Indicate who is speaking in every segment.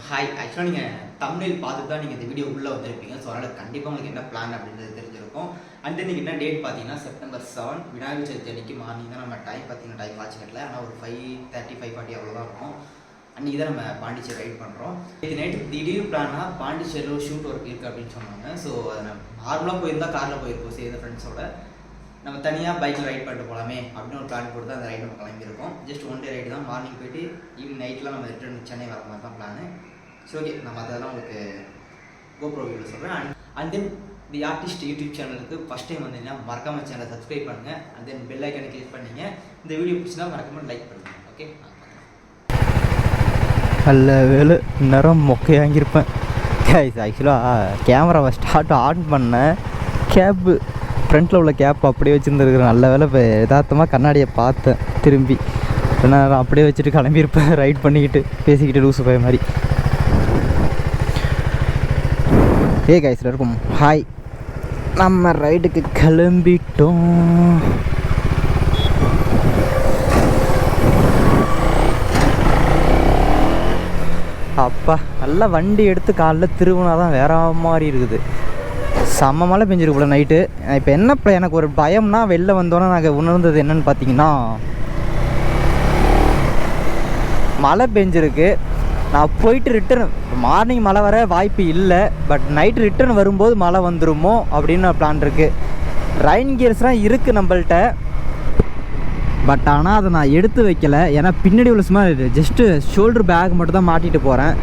Speaker 1: Hi, ஆக்சுவலாக நீங்கள் தமிழில் பார்த்து தான் நீங்கள் இந்த வீடியோ உள்ளே வந்திருப்பீங்க. ஸோ அதனால் கண்டிப்பாக உங்களுக்கு என்ன பிளான் அப்படின்றது தெரிஞ்சிருக்கும். அண்ட் தென் என்ன டேட் பார்த்தீங்கன்னா செப்டம்பர் 7 விநாயகர் சதுர்த்தி அன்றைக்கி மார்னிங் தான். நம்ம டைம் பார்த்தீங்கன்னா டைம் வாட்ச் கட்டல, ஆனால் ஒரு 5:30 5:40 அவ்வளோதான் இருக்கும். அன்றைக்கி தான் நம்ம பாண்டிச்சேரி ரைட் பண்ணுறோம். இது நைட்டு திடீர் பிளானாக பாண்டிச்சேரியில் ஷூட் ஒர்க் இருக்குது அப்படின்னு சொன்னாங்க. ஸோ அதை நார்மலாக போயிருந்தால் காரில் போயிருக்கோம் சேர்ந்த ஃப்ரெண்ட்ஸோட. நம்ம தனியாக பைக்கில் ரைட் பண்ணிட்டு போகலாமே அப்படின்னு ஒரு பிளான் போட்டு தான் அந்த ரைட் நம்ம கிளம்பியிருக்கோம். ஜஸ்ட் ஒன் டே ரைடு தான். மார்னிங் போயிட்டு ஈவினிங் நைட்லாம் நம்ம ரிட்டர்ன் சென்னை வர மாதிரி தான் பிளானு. ஸோ ஓகே, நம்ம அதெல்லாம் உங்களுக்கு கோப்ரோ வீடியோவில் சொல்கிறேன். And then the artist YouTube சேனலுக்கு ஃபஸ்ட் டைம் வந்தீங்கன்னா மறக்காமல் சேனலை சப்ஸ்கிரைப் பண்ணுங்கள். அண்ட் தென் பெல் ஐக்கனை கிளிக் பண்ணிங்க. இந்த வீடியோ பிடிச்சினா மறக்காமல் லைக் பண்ணுங்கள். ஓகே,
Speaker 2: நல்ல வேலை நேரம் மொக்கையாங்கிருப்பேன். ஆக்சுவலாக கேமராவை ஆன் பண்ணேன். கேப்பு ஃப்ரண்ட்டில் உள்ள கேப் அப்படியே வச்சுருந்துருக்குறேன். நல்ல வேலை இப்போ யதார்த்தமாக கண்ணாடியை பார்த்தேன் திரும்பி. நான் அப்படியே வச்சுட்டு கிளம்பியிருப்பேன் ரைட் பண்ணிக்கிட்டு பேசிக்கிட்டு லூசு போய் மாதிரி. கைஸில் இருக்கும் ஹாய், நம்ம ரைடுக்கு கிளம்பிட்டோம். அப்பா நல்லா வண்டி எடுத்து காலைல திருவினா தான் வேற மாதிரி இருக்குது. செம்ம மழை பெஞ்சிருக்கு போல நைட்டு. இப்போ என்ன எனக்கு ஒரு பயம்னா வெளில வந்தோன்னே நாங்கள் உணர்ந்தது என்னென்னு பார்த்தீங்கன்னா, மழை பெஞ்சிருக்கு. நான் போயிட்டு ரிட்டர்ன் மார்னிங் மழை வர வாய்ப்பு இல்லை, பட் நைட்டு ரிட்டர்ன் வரும்போது மழை வந்துடுமோ அப்படின்னு பிளான் இருக்குது. ரெயின் கியர்ஸ்லாம் இருக்குது நம்மள்கிட்ட, பட் ஆனால் அதை நான் எடுத்து வைக்கலை. ஏன்னா பின்னாடி உள்ள சும்மா ஜஸ்ட்டு ஷோல்டர் பேக் மட்டும் தான் மாட்டிகிட்டு போகிறேன்.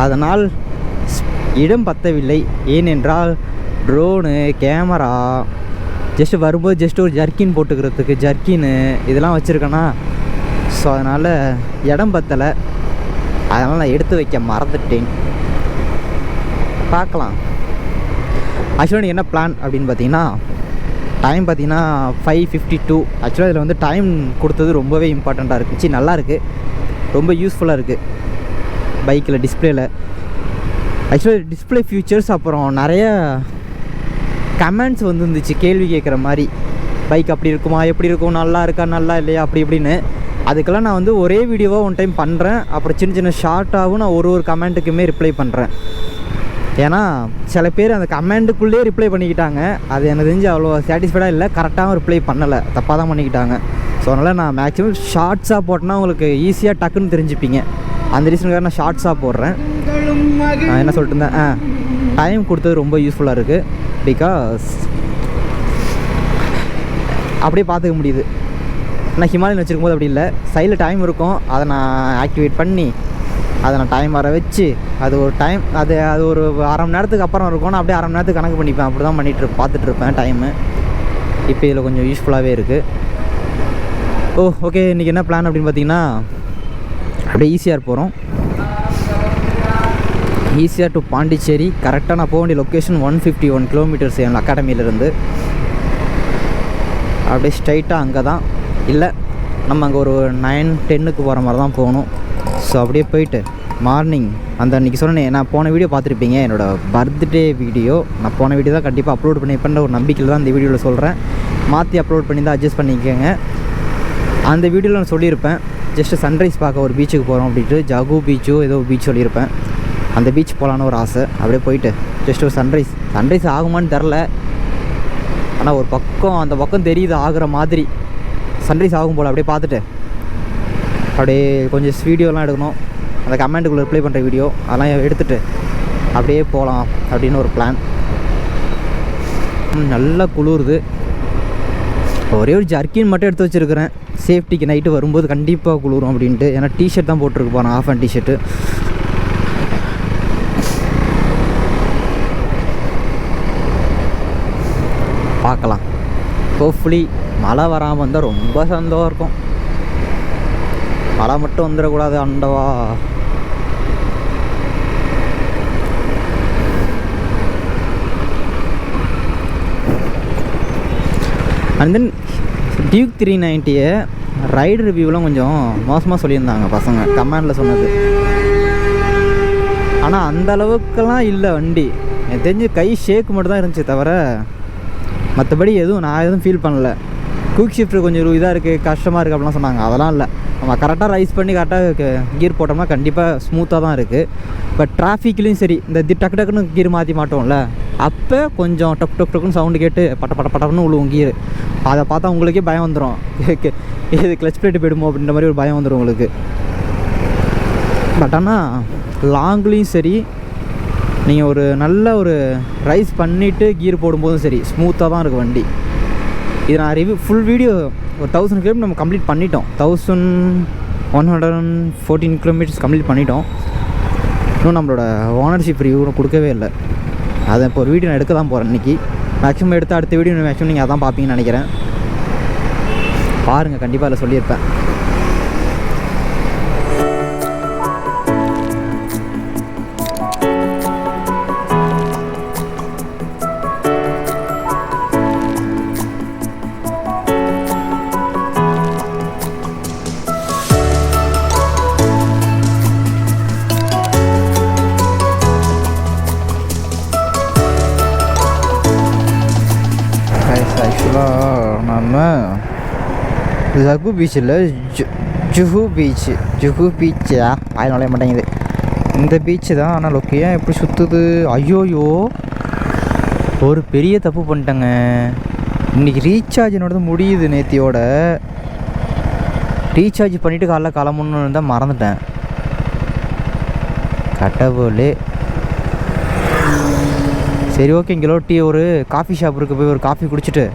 Speaker 2: அதனால் இடம் பத்தவில்லை. ஏனென்றால் ட்ரோனு கேமரா ஜஸ்ட்டு வரும்போது ஜஸ்ட்டு ஒரு ஜர்க்கின் போட்டுக்கிறதுக்கு ஜர்க்கின்னு இதெல்லாம் வச்சுருக்கேன்னா, ஸோ அதனால் இடம் பத்தலை. அதனால் நான் எடுத்து வைக்க மறந்துட்டேன். பார்க்கலாம். ஆக்சுவலாக என்ன பிளான் அப்படின்னு பார்த்தீங்கன்னா, டைம் பார்த்தீங்கன்னா 5:52. ஆக்சுவலாக இதில் வந்து டைம் கொடுத்தது ரொம்பவே இம்பார்ட்டண்ட்டாக இருந்துச்சு. நல்லாயிருக்கு, ரொம்ப யூஸ்ஃபுல்லாக இருக்குது பைக்கில் டிஸ்பிளேயில். ஆக்சுவலாக டிஸ்பிளே ஃபியூச்சர்ஸ் அப்புறம் நிறைய கமெண்ட்ஸ் வந்துருந்துச்சு கேள்வி கேட்குற மாதிரி. பைக் அப்படி இருக்குமா, எப்படி இருக்கும், நல்லா இருக்கா, நல்லா இல்லையா, அப்படி இப்படின்னு. அதுக்கெல்லாம் நான் வந்து ஒரே வீடியோவாக ஒன் டைம் பண்ணுறேன். அப்புறம் சின்ன சின்ன ஷார்ட்டாகவும் நான் ஒரு கமெண்ட்டுக்குமே ரிப்ளை பண்ணுறேன். ஏன்னா சில பேர் அந்த கமெண்ட்டுக்குள்ளேயே ரிப்ளை பண்ணிக்கிட்டாங்க. அது எனக்கு தெரிஞ்சு அவ்வளோ சாட்டிஸ்ஃபைடாக இல்லை, கரெக்டாகவும் ரிப்ளை பண்ணலை, தப்பாக தான் பண்ணிக்கிட்டாங்க. ஸோ அதனால் நான் மேக்ஸிமம் ஷார்ட்ஸாக போட்டேன்னா உங்களுக்கு ஈஸியாக டக்குன்னு தெரிஞ்சுப்பீங்க. அந்த ரீசனுக்காக நான் ஷார்ட்ஸாக போடுறேன். நான் என்ன சொல்லிட்டு இருந்தேன், டைம் கொடுத்தது ரொம்ப யூஸ்ஃபுல்லாக இருக்குது. பிகாஸ் அப்படியே பார்த்துக்க முடியுது. நான் ஹிமாலயன் வச்சுருக்கும் போது அப்படி இல்லை, சைடில் டைம் இருக்கும். அதை நான் ஆக்டிவேட் பண்ணி அதை நான் டைம் வர வச்சு அது ஒரு டைம் அது ஒரு அரை மணி நேரத்துக்கு அப்புறம் இருக்கும். நான் அப்படியே அரை மணி நேரத்துக்கு கணக்கு பண்ணிப்பேன். அப்படி தான் பார்த்துட்ருப்பேன் டைமு. இப்போ இதில் கொஞ்சம் யூஸ்ஃபுல்லாகவே இருக்குது. ஓகே, இன்றைக்கி என்ன பிளான் அப்படின்னு பார்த்தீங்கன்னா, அப்படியே ஈஸியாக போகிறோம். ஈஸியாக டு பாண்டிச்சேரி. கரெக்டாக நான் போக வேண்டிய லொக்கேஷன் 151 கிலோமீட்டர்ஸ் என் அகாடமியிலேருந்து. அப்படியே ஸ்ட்ரைட்டாக அங்கே தான் இல்லை, நம்ம அங்கே ஒரு 9-10க்கு போகிற மாதிரி தான் போகணும். ஸோ அப்படியே போயிட்டு மார்னிங் அந்த அன்றைக்கி சொன்னேன், நான் போன வீடியோ பார்த்துருப்பீங்க, என்னோடய பர்த்டே வீடியோ. நான் போன வீடியோ தான் கண்டிப்பாக அப்லோட் பண்ணிப்பேன்ற ஒரு நம்பிக்கையில் தான் இந்த வீடியோவில் சொல்கிறேன். மாற்றி அப்லோட் பண்ணி தான் அட்ஜஸ்ட் பண்ணிக்கோங்க. அந்த வீடியோவில் நான் சொல்லியிருப்பேன், ஜஸ்ட்டு சன்ரைஸ் பார்க்க ஒரு பீச்சுக்கு போகிறோம் அப்படின்ட்டு. ஜகு பீச்சோ ஏதோ பீச் சொல்லியிருப்பேன். அந்த பீச் போகலான்னு ஒரு ஆசை. அப்படியே போயிட்டு ஜஸ்ட் ஒரு சன்ரைஸ் ஆகுமான்னு தெரில, ஆனால் ஒரு பக்கம் அந்த பக்கம் தெரியுது ஆகிற மாதிரி சன்ரைஸ் ஆகும் போல். அப்படியே பார்த்துட்டு அப்படியே கொஞ்சம் வீடியோலாம் எடுக்கணும். அந்த கமெண்ட்டுக்குள்ளே ரிப்ளை பண்ணுற வீடியோ அதெல்லாம் எடுத்துகிட்டு அப்படியே போகலாம் அப்படின்னு ஒரு பிளான். நல்லா குளிருது. ஒரே ஒரு ஜர்க்கின் மட்டும் எடுத்து வச்சுருக்கிறேன் சேஃப்டிக்கு. நைட்டு வரும்போது கண்டிப்பாக குளிரும் அப்படின்ட்டு. ஏன்னா டிஷர்ட் தான் போட்டிருக்கு போகிறேன், ஆஃப் அண்ட் டிஷர்ட்டு. பார்க்கலாம். ஹோப்ஃபுல்லி மழை வராமல் வந்தால் ரொம்ப சந்தோஷம் இருக்கும். மழை மட்டும் வந்துடக்கூடாது அண்டவா. அண்ட் தென் டியூக் 390 ரைடு ரிவ்யூலாம் கொஞ்சம் மோசமாக சொல்லியிருந்தாங்க பசங்க கமெண்டில் சொன்னது. ஆனால் அந்த அளவுக்கெல்லாம் இல்லை வண்டி. எனக்கு தெரிஞ்சு கை ஷேக் மட்டும் தான் இருந்துச்சு தவிர மற்றபடி நான் எதுவும் ஃபீல் பண்ணலை. குயிக் ஷிஃப்ட் கொஞ்சம் இதாக இருக்குது, கஷ்டமாக இருக்குது அப்படிலாம் சொன்னாங்க. அதெல்லாம் இல்லை, நம்ம கரெக்டாக ரைஸ் பண்ணி கரெக்டாக கீர் போட்டோம்னா கண்டிப்பாக ஸ்மூத்தாக தான் இருக்குது. பட் டிராஃபிக்லேயும் சரி இந்த டக்கு டக்குன்னு கீர் மாற்றி மாட்டோம்ல, அப்போ கொஞ்சம் டக் டக் டக்குன்னு சவுண்டு கேட்டு பட்டன்னு விழுவும் கீர். அதை பார்த்தா உங்களுக்கே பயம் வந்துடும், இது கிளச் பிளேட்டு போயிடுமோ அப்படின்ற மாதிரி ஒரு பயம் வந்துடும் உங்களுக்கு. பட் ஆனால் லாங்லேயும் சரி நீங்கள் ஒரு நல்ல ஒரு ரைஸ் பண்ணிவிட்டு கீர் போடும்போதும் சரி ஸ்மூத்தாக தான் இருக்குது வண்டி. இது நான் ஃபுல் வீடியோ ஒரு 1000 கிலோமீட்டர் நம்ம கம்ப்ளீட் பண்ணிட்டோம். 1114 கிலோமீட்டர்ஸ் கம்ப்ளீட் பண்ணிட்டோம். இன்னும் நம்மளோட ஓனர்ஷிப் ரிவ்யூ கொடுக்கவே இல்லை. அதை இப்போ ஒரு வீடியோ நான் எடுக்க தான் போகிறேன் இன்றைக்கி. மேக்ஸிமம் எடுத்து அடுத்த வீடியோ மேக்ஸிமம் நீங்கள் அதான் பார்ப்பீங்கன்னு நினைக்கிறேன். பாருங்கள், கண்டிப்பாக அதில் சொல்லியிருப்பேன். ஆக்சுவலாக நம்ம ஜகு பீச்சில் ஜுஹு பீச்சா ஆய நுழைய மாட்டேங்குது. இந்த பீச்சு தான். ஆனால் லொக்கேன் எப்படி சுற்றுது. ஐயோயோ, ஒரு பெரிய தப்பு பண்ணிட்டேங்க. இன்றைக்கி ரீசார்ஜ் என்னோட முடியுது. நேத்தியோட ரீசார்ஜ் பண்ணிவிட்டு காலைல கிளம்பணுன்னு தான் மறந்துட்டேன். கடவுளே. சரி ஓகே, இங்கே ஒரு காஃபி ஷாப் இருக்குது, போய் ஒரு காஃபி குடிச்சிட்டு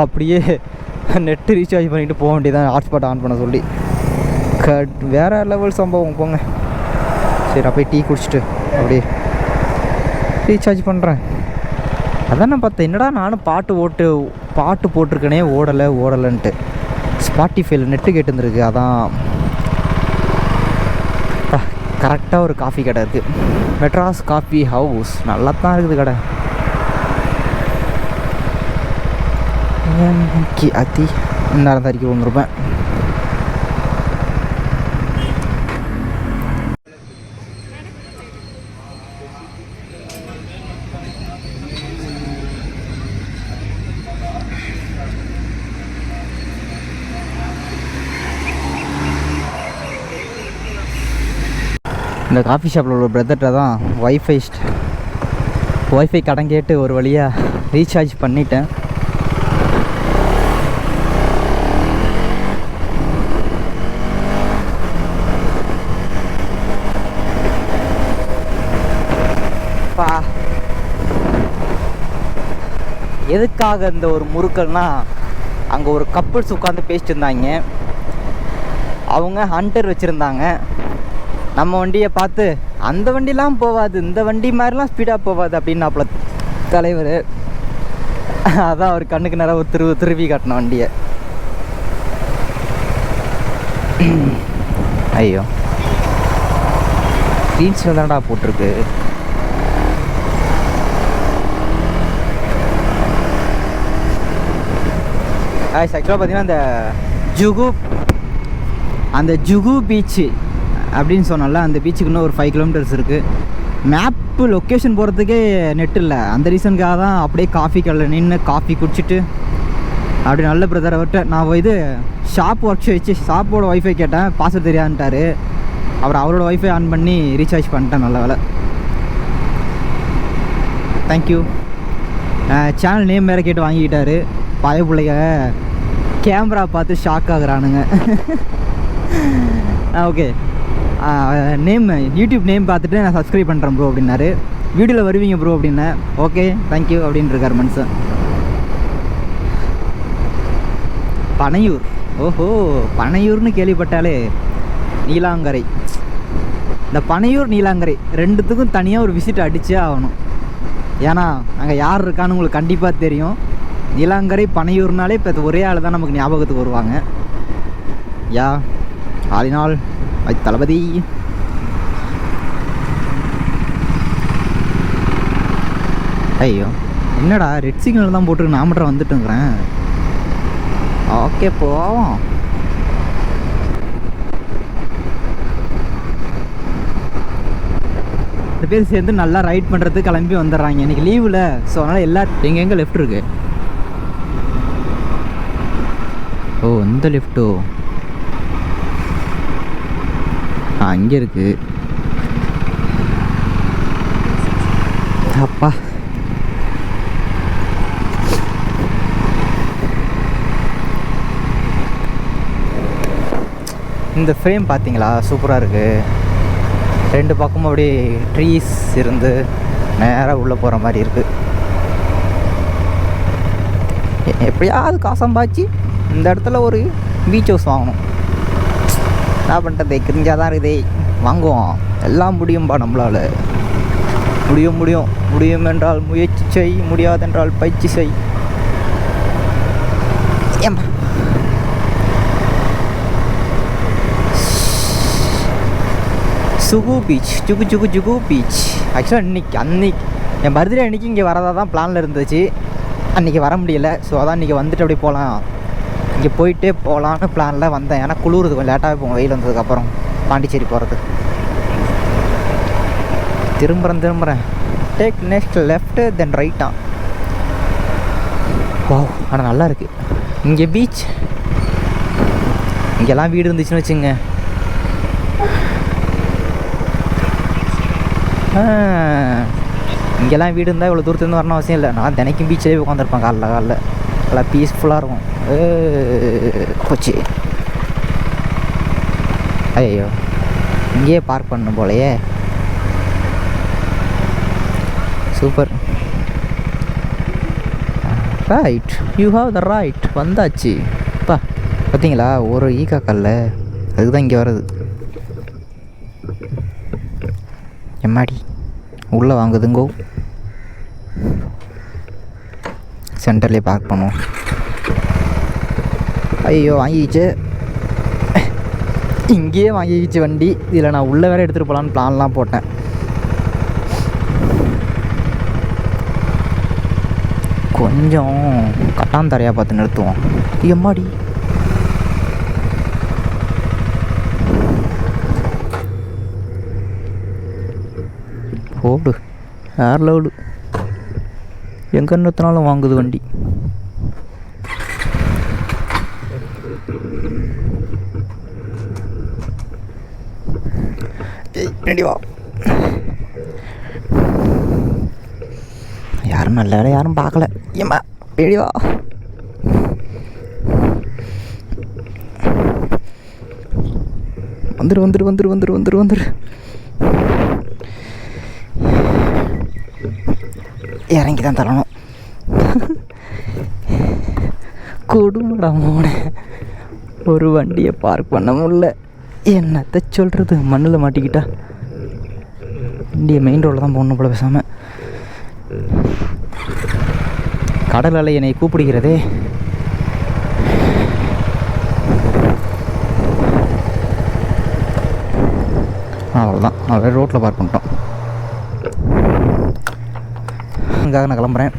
Speaker 2: அப்படியே நெட்டு ரீசார்ஜ் பண்ணிவிட்டு போக வேண்டியதான், ஹாட்ஸ்பாட் ஆன் பண்ண சொல்லி. வேறு லெவல் சம்பவம் போங்க. சரி நான் போய் டீ குடிச்சிட்டு அப்படியே ரீசார்ஜ் பண்ணுறேன். அதான் நான் பார்த்தேன், என்னடா நானும் பாட்டு போட்டிருக்கேனே ஓடலைன்ட்டு. ஸ்பாட்டிஃபைல நெட்டு கேட்டுருந்துருக்கு. அதான் கரெக்டாக ஒரு காஃபி கடை இருக்குது, மெட்ராஸ் காஃபி ஹவுஸ். நல்லா தான் இருக்குது கடை. அத்தி நேரம் தறிக்கி வந்துருப்பேன். இந்த காஃபி ஷாப்பில் உள்ள பிரதர்கிட்ட தான் ஒய்ஃபை கடன் கேட்டு ஒரு வழியாக ரீசார்ஜ் பண்ணிட்டேன். எதுக்காக இந்த ஒரு முறுக்கல்னா, அங்கே ஒரு கப்புள்ஸ் உட்காந்து பேசிட்டு இருந்தாங்க. அவங்க ஹண்டர் வச்சுருந்தாங்க. நம்ம வண்டியை பார்த்து அந்த வண்டிலாம் போகாது, இந்த வண்டி மாதிரிலாம் ஸ்பீடாக போகாது அப்படின்னாப்புல தலைவர். அதான் அவர் கண்ணுக்கு நேரம் ஒரு திருவி காட்டின வண்டியை. ஐயோ, ஸ்க்ரீன்ஸில் தான்டா போட்டிருக்கு. ஆக்சுவலாக பார்த்தீங்கன்னா அந்த ஜுகு பீச்சு அப்படின்னு சொன்னால, அந்த பீச்சுக்கு இன்னும் ஒரு 5 கிலோமீட்டர்ஸ் இருக்குது. மேப்பு லொக்கேஷன் போகிறதுக்கே நெட் இல்லை. அந்த ரீசனுக்காக தான் அப்படியே காஃபி கடையில் நின்று காஃபி குடிச்சிட்டு அப்படி நல்ல பிரதர் அவர்கிட்ட நான் இது ஷாப் ஒர்க் வச்சு ஷாப்போட ஒய்ஃபை கேட்டேன், பாஸ்வேர்ட் தெரியாதுன்ட்டார். அப்புறம் அவரோட ஒய்ஃபை ஆன் பண்ணி ரீசார்ஜ் பண்ணிட்டேன். நல்ல வேலை, தேங்க்யூ. சேனல் நேம் வேறு கேட்டு வாங்கிக்கிட்டாரு. பய பிள்ளைங்க கேமரா பார்த்து ஷாக் ஆகுறானுங்க. ஓகே, நேம் யூடியூப் நேம் பார்த்துட்டு நான் சப்ஸ்கிரைப் பண்ணுறேன் ப்ரோ அப்படின்னாரு. வீடியோவில் வருவீங்க ப்ரோ அப்படின்னேன். ஓகே தேங்க்யூ அப்படின்னு இருக்கார் மனுஷன். பனையூர், ஓஹோ பனையூர்னு கேள்விப்பட்டாலே நீலாங்கரை. இந்த பனையூர் நீலாங்கரை ரெண்டுத்துக்கும் தனியாக ஒரு விசிட் அடித்தே ஆகணும். ஏன்னா அங்கே யார் இருக்கான்னு உங்களுக்கு கண்டிப்பாக தெரியும். நீலாங்கரை பனையூர்னாலே இப்போ ஒரே ஆள் தான் நமக்கு ஞாபகத்துக்கு வருவாங்க. யா ஆளினால் தளபதி. ஐயோ என்னடா ரெட் சிக்னல் தான் போட்டு நான் மட்டும் வந்துட்டுங்கிறேன். ஓகே போவோம். ரெண்டு பேர் சேர்ந்து நல்லா ரைட் பண்ணுறதுக்கு கிளம்பி வந்துடுறாங்க. இன்றைக்கி லீவில், ஸோ அதனால் எங்கே லெஃப்ட் இருக்கு. ஓ இந்த லெஃப்ட்டோ, அங்கே இருக்குது. அப்பா இந்த ஃப்ரேம் பார்த்தீங்களா, சூப்பராக இருக்குது. 2 பக்கமும் அப்படியே ட்ரீஸ் இருந்து நேராக உள்ளே போகிற மாதிரி இருக்குது. எப்படியாவது காசம்பாச்சு இந்த இடத்துல ஒரு பீச் ஹவுஸ் வாங்கணும். என்ன பண்ணுறது, கிரிஞ்சாக தான் இருக்குதே. வாங்குவோம், எல்லாம் முடியும்பா நம்மளால். முடியும் முடியும் முடியும் என்றால் முயற்சி செய், முடியாதென்றால் பயிற்சி செய். ஏம்மா சுகு பீச், ஜுகு ஜுகு ஜுகு பீச். ஆக்சுவலாக அன்னைக்கு என் பர்த்டே அன்றைக்கி இங்கே வரதாக தான் பிளானில் இருந்துச்சு. அன்றைக்கி வர முடியல. ஸோ அதான் இன்றைக்கி வந்துட்டு அப்படியே போகலாம், இங்கே போயிட்டே போகலான்னு பிளானில் வந்தேன். ஏன்னா குளிருது, கொஞ்சம் லேட்டாகவே போகும் வெயில் வந்ததுக்கப்புறம் பாண்டிச்சேரி போகிறது. திரும்புகிறேன். டேக் நெக்ஸ்ட் லெஃப்ட்டு தென் ரைட்டா. வாவ், ஆனால் நல்லா இருக்குது இங்கே பீச். இங்கெல்லாம் வீடு இருந்துச்சுன்னு வச்சுங்க. இங்கெல்லாம் வீடு இருந்தால் இவ்வளோ தூரத்துலேருந்து வரணும் அவசியம் இல்லை. நான் தினைக்கும் பீச்சிலே உட்காந்துருப்பேன் காலைல நல்லா பீஸ்ஃபுல்லாக இருக்கும். போச்சு. ஐயோ, இங்கேயே பார்க் பண்ணணும் போலையே. Super. Right, you have the right. வந்தாச்சு பா. பார்த்தீங்களா, ஒரு ஈக்கா கல்ல, அதுக்கு தான் இங்கே வருது. எம்மாடி உள்ளே வாங்குதுங்கோ. சென்டர்லேயே பார்க் பண்ணுவோம். ஐயோ, வாங்கிக்கிச்சு. இங்கேயே வாங்கிக்கிச்சு வண்டி. இதில் நான் உள்ளே வேறு எடுத்துகிட்டு போகலான்னு பிளான்லாம் போட்டேன். கொஞ்சம் கட்டாந்தரையாக பார்த்து நிறுத்துவோம். எம்மாடி, ஓடு ஏர் லெவலு. எங்கே நிறுத்தினாலும் வாங்குது வண்டி. ரெடி வா. யாரும் நல்ல வேலை யாரும் பார்க்கல. ஏம்மா ரெடி வா. வந்துரு. இறங்கி தான் தரணும். கொடுமடா மோனே, ஒரு வண்டியை பார்க் பண்ண முடியல. என்னத்தை சொல்கிறது, மண்ணில் மாட்டிக்கிட்டா. வண்டியை மெயின் ரோடில் தான் போகணும் போல பேசாமல். கடல் அலை என்னை கூப்பிடுகிறதே. அவ்வளோதான், அவ்வளோ ரோட்டில் பார்க் பண்ணிட்டோம். அதுக்காக நான் கிளம்புறேன்.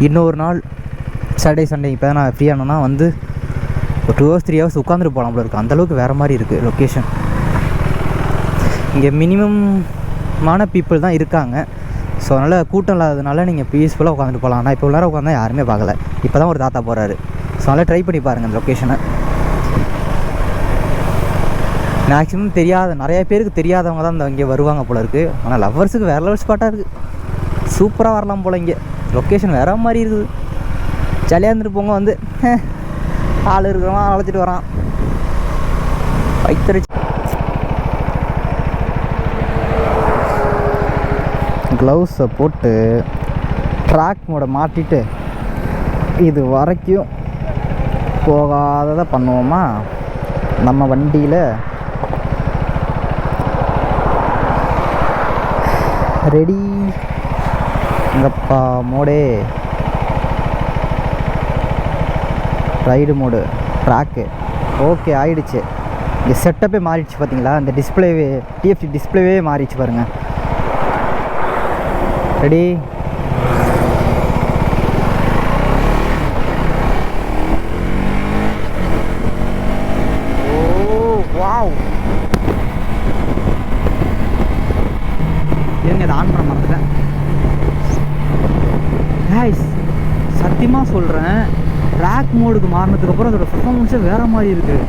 Speaker 2: இன்னொரு நாள் சாட்டர்டே சண்டே இப்போ தான் நான் ஃப்ரீயானோன்னா வந்து ஒரு 2 hours 3 hours உட்காந்துட்டு போகலாம் போல இருக்குது. அந்தளவுக்கு வேறு மாதிரி இருக்குது லொக்கேஷன். இங்கே மினிமமான பீப்புள் தான் இருக்காங்க. ஸோ அதனால் கூட்டம் இல்லாததுனால நீங்கள் பீஸ்ஃபுல்லாக உட்காந்துட்டு போகலாம். ஆனால் இப்போ உள்ளார உட்காந்தா யாருமே பார்க்கல. இப்போ தான் ஒரு தாத்தா போகிறாரு. ஸோ அதனால் ட்ரை பண்ணி பாருங்கள் அந்த லொக்கேஷனை. மேக்ஸிமம் நிறைய பேருக்கு தெரியாதவங்க தான் இந்த இங்கே வருவாங்க போல இருக்குது. ஆனால் லவ்வர்ஸுக்கு வேறு லெவல் ஸ்பாட்டாக இருக்குது. சூப்பராக வரலாம் போல். இங்கே லொக்கேஷன் வேறு மாதிரி இருக்குது. ஜாலியாக இருந்துட்டு போங்க. வந்து ஆள் இருக்கிறவன் அழைச்சிட்டு வரான். வைத்தறிச்சு க்ளவுஸை போட்டு ட்ராக் மோட மாட்டிட்டு இது வரைக்கும் போகாததை பண்ணுவோமா நம்ம வண்டியில். ரெடி இங்கப்பா மோடே. ரைடு மோடு ட்ராக்கு ஓகே ஆயிடுச்சு. இங்கே செட்டப்பே மாறிடுச்சு பார்த்தீங்களா. இந்த டிஸ்பிளேவே டிஎஃப்டி டிஸ்பிளேவே மாறிடுச்சு பாருங்கள். Ready wow. இருங்க, இதை ஆன் பண்ண மறந்துட்டேன். கைஸ் சத்தியமாக சொல்கிறேன், ட்ராக் மோடுக்கு மாறினதுக்கப்புறம் அதோட பர்ஃபார்மன்ஸே வேறு மாதிரி இருக்குது.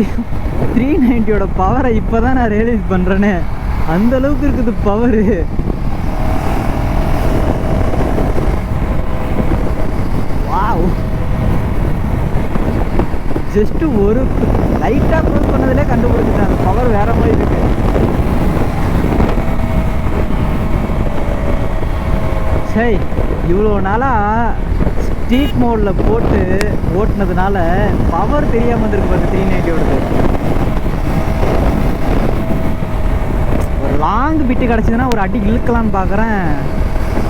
Speaker 2: 390யோட பவரை இப்போ தான் நான் ரியலைஸ் பண்ணுறேனே. அந்த அளவுக்கு இருக்குது பவரு. வாவ், ஜஸ்ட்டு ஒரு லைட்டாக க்ளோஸ் பண்ணதிலே கண்டுபிடிச்சிட்டேன். அந்த பவர் வேற மாதிரி இருக்கு. சரி, இவ்வளோ நாளாக ஸ்ட்ரீட் மோடில் போட்டு ஓட்டினதுனால பவர் தெரியாமல் இருந்திருக்கு பாரு 390யோடது. ஒரு லாங் பிட்டு கிடச்சிதுன்னா ஒரு அடி இழுக்கலான்னு பார்க்குறேன்,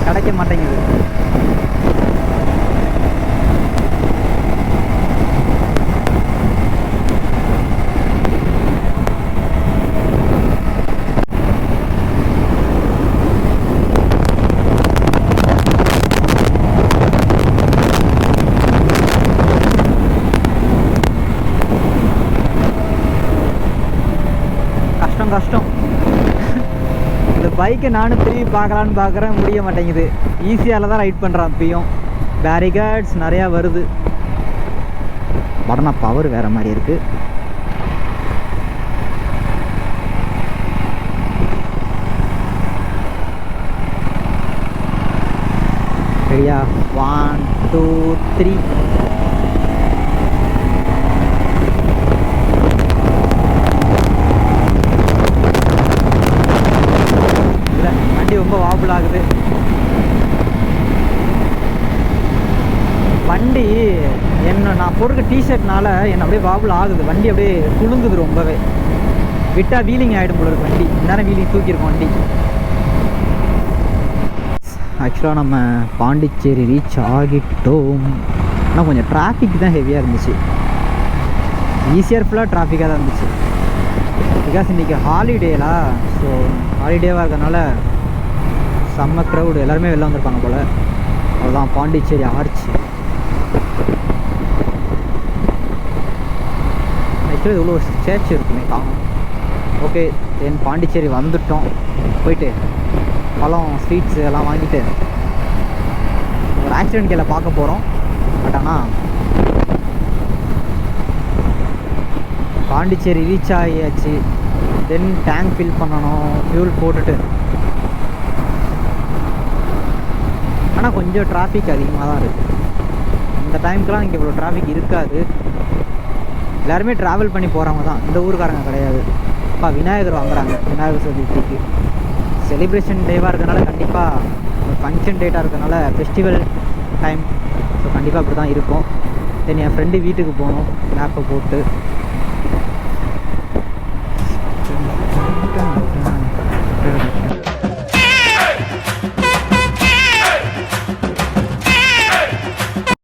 Speaker 2: கிடைக்க மாட்டேங்குது. கஷ்டம். இந்த பைக்கை நானும் திரும்பி பார்க்கலான்னு பார்க்குறேன், முடிய மாட்டேங்குது. ஈஸியால் தான் ரைட் பண்ணுறான். இப்பயும் பேரிகார்ட்ஸ் நிறையா வருது. உடனே பவர் வேறு மாதிரி இருக்குது. சரியா? 1 2 3. ரொம்ப வாபுல் ஆகுது வண்டி. நான் போடுற டிஷர்ட்னால என்ன அப்படியே வாபுல் ஆகுது. வண்டி அப்படியே குலுங்குது ரொம்பவே. விட்டால் வீலிங் ஆகிடும் போல இருக்கு வண்டி. இந்நேரம் வீலிங் தூக்கியிருக்கோம் வண்டி. ஆக்சுவலாக நம்ம பாண்டிச்சேரி ரீச் ஆகிட்டோம். ஆனால் கொஞ்சம் டிராஃபிக் தான் ஹெவியாக இருந்துச்சு. ஈஸியாக ஃபுல்லாக டிராஃபிக்காக தான் இருந்துச்சு. பிகாஸ் இன்றைக்கி ஹாலிடேலா. ஸோ ஹாலிடேவாக இருக்கிறதுனால செம்ம க்ரௌடு. எல்லாருமே வெளில வந்திருப்பாங்க போல். அதுதான் பாண்டிச்சேரி ஆர்ச். ஆக்சுவலி இவ்வளோ சேர்ச் இருக்குமே காணும். ஓகே, தென் பாண்டிச்சேரி வந்துட்டோம். போயிட்டு பழம் ஸ்வீட்ஸ் எல்லாம் வாங்கிட்டு ஒரு ஆக்சிடென்ட் கீழே பார்க்க போகிறோம். பட் ஆனால் பாண்டிச்சேரி ரீச் ஆகியாச்சு. தென் டேங்க் ஃபில் பண்ணணும், ஃபியூல் போட்டுட்டு. ஆனால் கொஞ்சம் டிராஃபிக் அதிகமாக தான் இருக்குது. இந்த டைமுக்கெலாம் இங்கே இவ்வளோ டிராஃபிக் இருக்காது. எல்லாருமே ட்ராவல் பண்ணி போகிறவங்க தான், இந்த ஊருக்காரங்க கிடையாது. அப்பா விநாயகர் வாங்குறாங்க. விநாயகர் சதுர்த்திக்கு செலிப்ரேஷன் டேவாக இருக்கிறதுனால, கண்டிப்பாக ஒரு ஃபங்க்ஷன் டேட்டாக இருக்கிறதுனால, ஃபெஸ்டிவல் டைம். ஸோ கண்டிப்பாக அப்படி தான் இருக்கும். தென் என் ஃப்ரெண்டு வீட்டுக்கு போகணும் மேப்பை போட்டு.